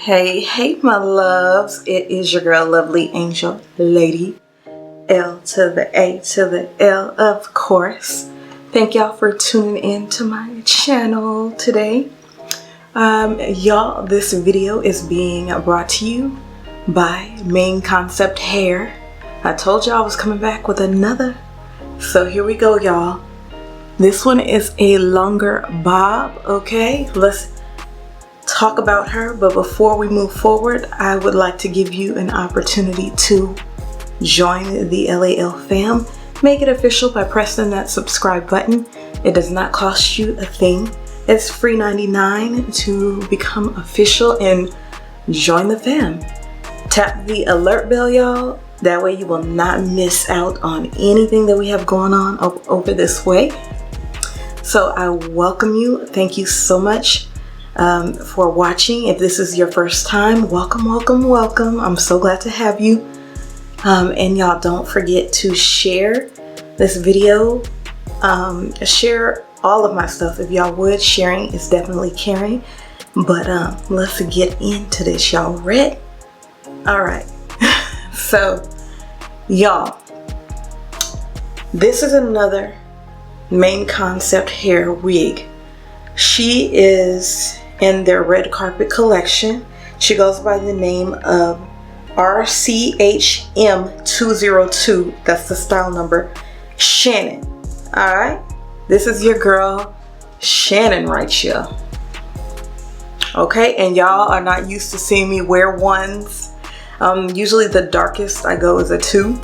Hey, my loves. It is your girl, Lovely Angel Lady. L to the A to the L, of course. Thank y'all for tuning in to my channel today. Y'all, this video is being brought to you by Main Concept Hair. I told y'all I was coming back with another. So here we go, y'all. This one is a longer bob, okay? Let's talk about her, but before we move forward, I would like to give you an opportunity to join the LAL fam. Make it official by pressing that subscribe button. It does not cost you a thing. It's free 99 to become official and join the fam. Tap the alert bell, y'all. That way you will not miss out on anything that we have going on over this way. So I welcome you. Thank you so much for watching. If this is your first time, welcome. I'm so glad to have you. And y'all don't forget to share this video. Share all of my stuff if y'all would. Sharing is definitely caring. But let's get into this, y'all. Ready? All right. So y'all, this is another Main Concept Hair wig. She is in their red carpet collection. She goes by the name of RCHM202. That's the style number. Shannon. Alright, this is your girl Shannon right here. Okay, and y'all are not used to seeing me wear ones. Usually the darkest I go is a 2.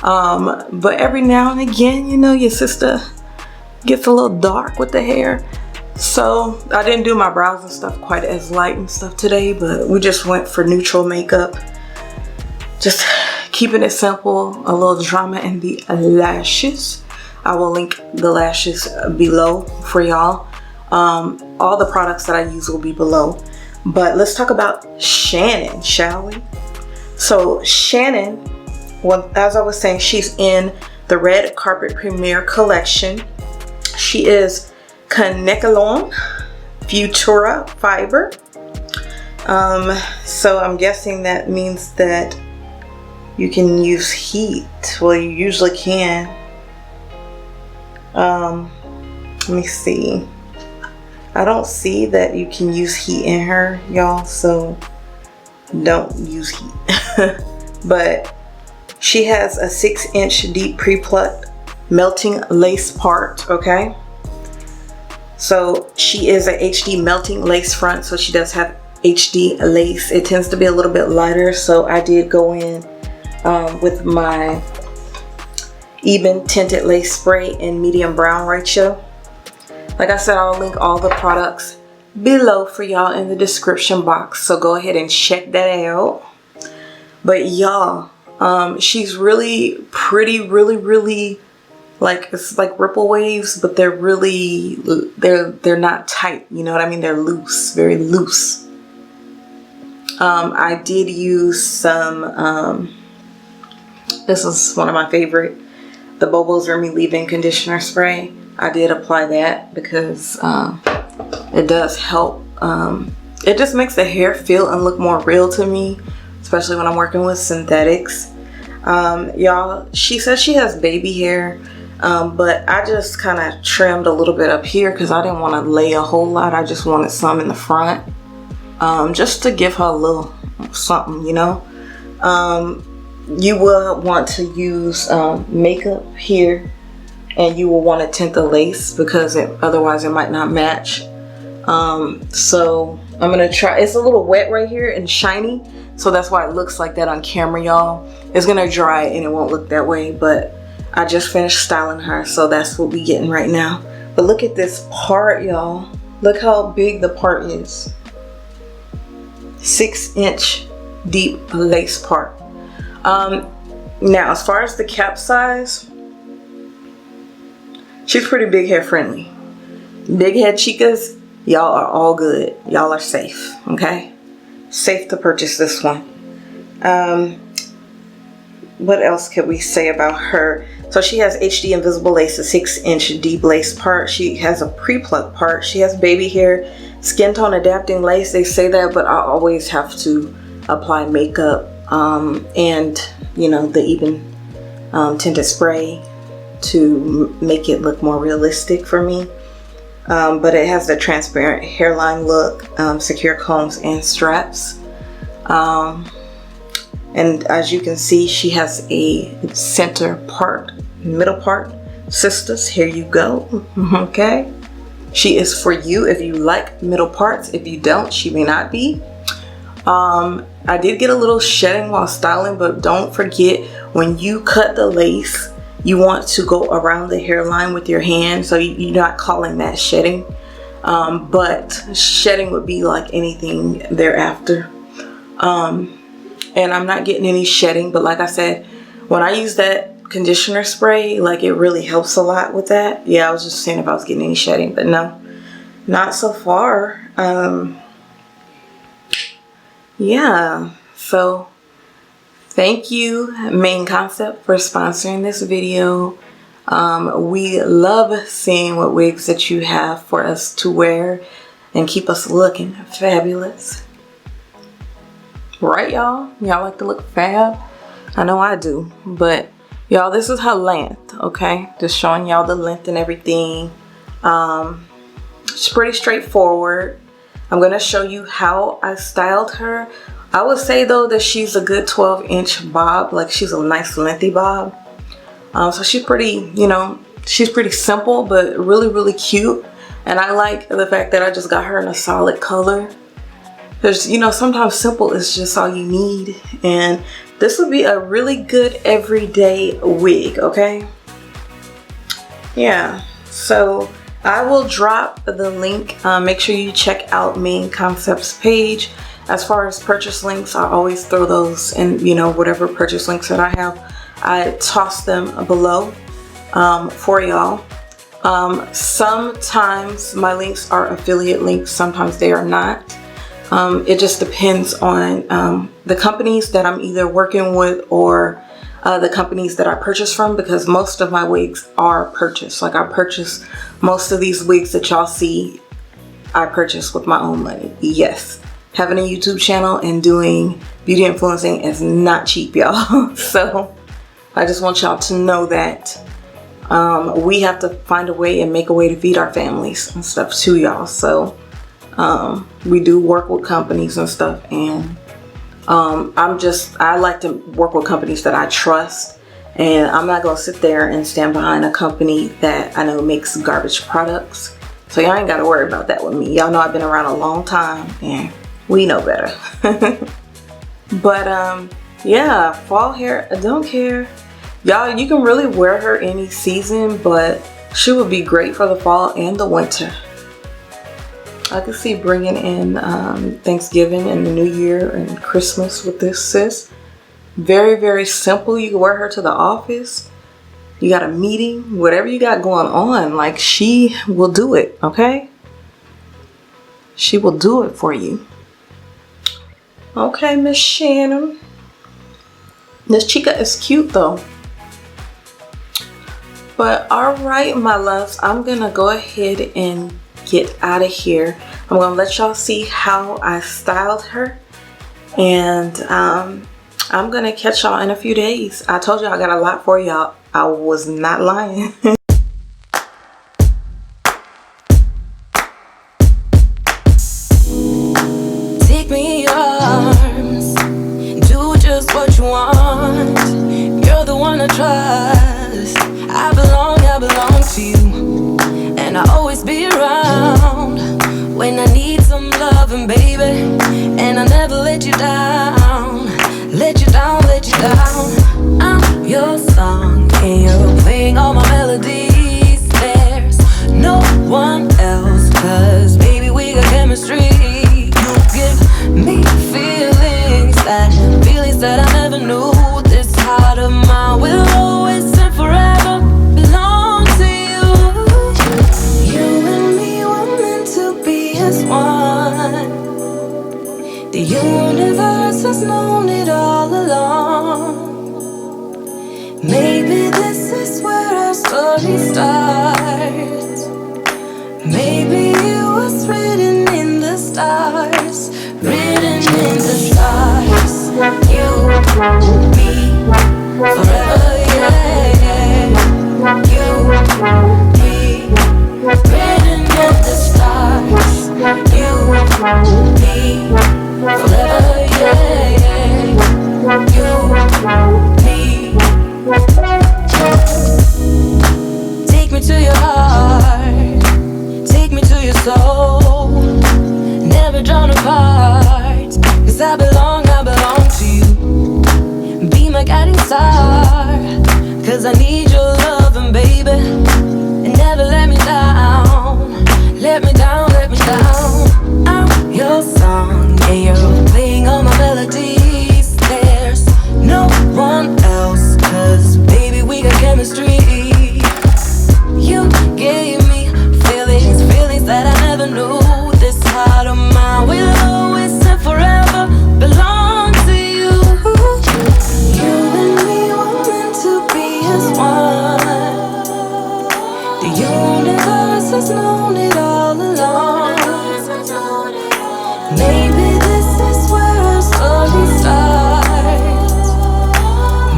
But every now and again, you know, your sister gets a little dark with the hair. So I didn't do my brows and stuff quite as light and stuff today, but we just went for neutral makeup. Just keeping it simple, a little drama in the lashes. I will link the lashes below for y'all. All the products that I use will be below. But let's talk about Shannon, shall we? So Shannon, well, as I was saying, she's in the Red Carpet Premiere collection. She is Kanekalon Futura fiber. So I'm guessing that means that you can use heat. Well, you usually can. Let me see. I don't see that you can use heat in her, y'all, so don't use heat. But she has a 6-inch deep pre-plucked melting lace part, okay? So she is a HD melting lace front, so she does have HD lace. It tends to be a little bit lighter, so I did go in with my even tinted lace spray in medium brown right here. Like I said, I'll link all the products below for y'all in the description box, so go ahead and check that out. But y'all, she's really pretty, really like, it's like ripple waves, but they're really, they're not tight, you know what I mean? They're loose, very loose. I did use some, this is one of my favorite, the Bobo's Remy leave-in conditioner spray. I did apply that because it does help. It just makes the hair feel and look more real to me, especially when I'm working with synthetics. Y'all, she says she has baby hair, but I just kind of trimmed a little bit up here because I didn't want to lay a whole lot. I just wanted some in the front, just to give her a little something, you know. You will want to use makeup here, and you will want to tint the lace because otherwise it might not match. So I'm gonna try. It's a little wet right here and shiny, so that's why it looks like that on camera, y'all. It's gonna dry and it won't look that way, but I just finished styling her, so that's what we getting right now. But look at this part, y'all. Look how big the part is. 6-inch deep lace part. Now as far as the cap size, she's pretty big hair friendly. Big head chicas, y'all are all good. Y'all are safe, okay? Safe to purchase this one. What else could we say about her? So she has HD invisible lace, a 6-inch deep lace part. She has a pre-plucked part. She has baby hair, skin tone adapting lace. They say that, but I always have to apply makeup and, you know, the even tinted spray to make it look more realistic for me. But it has the transparent hairline look, secure combs and straps. And as you can see, she has a center part, middle part. Sisters, here you go. Okay. She is for you if you like middle parts. If you don't, she may not be. I did get a little shedding while styling, but don't forget, when you cut the lace, you want to go around the hairline with your hand, so you're not calling that shedding. But shedding would be like anything thereafter. And I'm not getting any shedding, but like I said, when I use that conditioner spray, like, it really helps a lot with that. Yeah, I was just saying if I was getting any shedding, but no, not so far. Yeah, so thank you, Main Concept, for sponsoring this video. We love seeing what wigs that you have for us to wear and keep us looking fabulous. Right, y'all? Y'all like to look fab? I know I do. But y'all, this is her length, okay? Just showing y'all the length and everything. It's pretty straightforward. I'm gonna show you how I styled her. I would say though that she's a good 12-inch bob. Like, she's a nice lengthy bob. So she's pretty, you know, she's pretty simple but really, really cute. And I like the fact that I just got her in a solid color. Because, you know, sometimes simple is just all you need. And this would be a really good everyday wig, okay? Yeah, so I will drop the link. Make sure you check out Main Concept's page. As far as purchase links, I always throw those in, you know, whatever purchase links that I have, I toss them below for y'all. Sometimes my links are affiliate links, sometimes they are not. It just depends on the companies that I'm either working with or the companies that I purchase from, because most of my wigs are purchased. Like, I purchase most of these wigs that y'all see, I purchase with my own money. Yes, having a YouTube channel and doing beauty influencing is not cheap, y'all. So I just want y'all to know that we have to find a way and make a way to feed our families and stuff too, y'all. So we do work with companies and stuff, and I like to work with companies that I trust, and I'm not gonna sit there and stand behind a company that I know makes garbage products. So y'all ain't gotta worry about that with me. Y'all know I've been around a long time and we know better. But yeah, fall hair, I don't care. Y'all, you can really wear her any season, but she would be great for the fall and the winter. I could see bringing in Thanksgiving and the New Year and Christmas with this, sis. Very, very simple. You can wear her to the office. You got a meeting, whatever you got going on, like, she will do it, okay? She will do it for you. Okay, Miss Shannon. This chica is cute though. But alright, my loves, I'm gonna go ahead and get out of here. I'm gonna let y'all see how I styled her, and I'm gonna catch y'all in a few days. I told you I got a lot for y'all. I was not lying. Take me in your arms, do just what you want. You're the one I trust. I belong to you, and I'll always be around when I need some loving, baby. And I never let you down, let you down, let you down. I'm your song, and you're playing all my melodies. There's no one else, 'cause baby, we got chemistry. You give me feelings that I never knew. This heart of mine will always and forever belong to you. You and me were meant to be as one. The universe has known it all along. Maybe this is story starts. Maybe it was written in the stars, written in the stars. You, me, forever, yeah. You, me, written in the stars. You, me, forever, yeah. You, me. Take me to your heart, take me to your soul. Never drawn apart, 'cause I belong to you. Be my guiding star, 'cause I need your loving, baby. And never let me down, let me down, let me down. I'm your song, and you're playing all my melodies. There's no one else, 'cause baby we got chemistry. You gave me feelings, feelings that I never knew. This heart of mine will always and forever belong to you. You and me were meant to be as one. The universe has known it all along. Maybe this is where our story starts.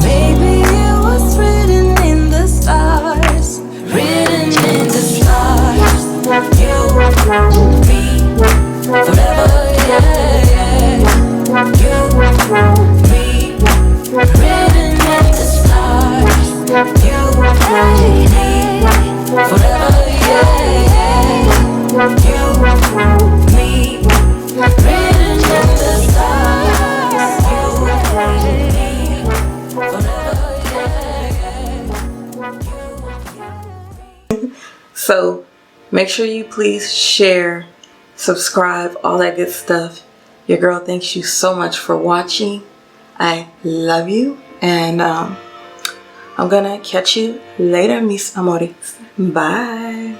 Maybe it was written in the stars, written in the stars. You, me, forever, yeah. You, me, written in the stars. You, me, forever, yeah. You, me, written in the stars. You, me, forever, yeah. So make sure you please share, subscribe, all that good stuff. Your girl thanks you so much for watching. I love you, and I'm gonna catch you later, mis amores. Bye.